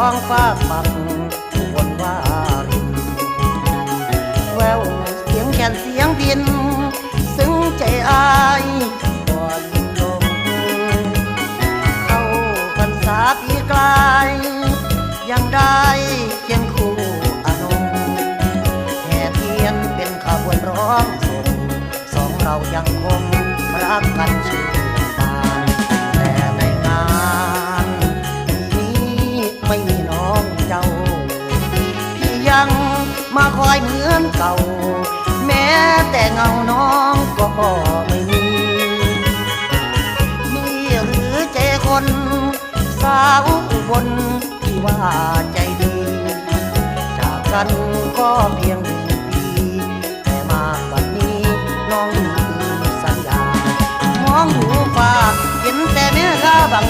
องฟ้าฝั่งบนว่ารินแววเสียงแคนเสียงดินซึ้งใจอายก่อนลมเข้าพรรษาปีกลายยังได้เคียงคู่อนงแห่เทียนเป็นขบวนร้องส่งสองเรายังคงรักกันชื่นบานแต่ในงานนี้ไม่มีน้องเจ้าพี่ยังมาคอยเหมือนเก่าแม้แต่เงาน้องก็ไม่มีนี่หรือใจคนสาวอุบลที่ว่าใจดีจากกันก็เพียง1 ปีแต่มาวันนี้น้องลืมสัญญามองหูฟ้าเห็นแต่แม่ข้าบัง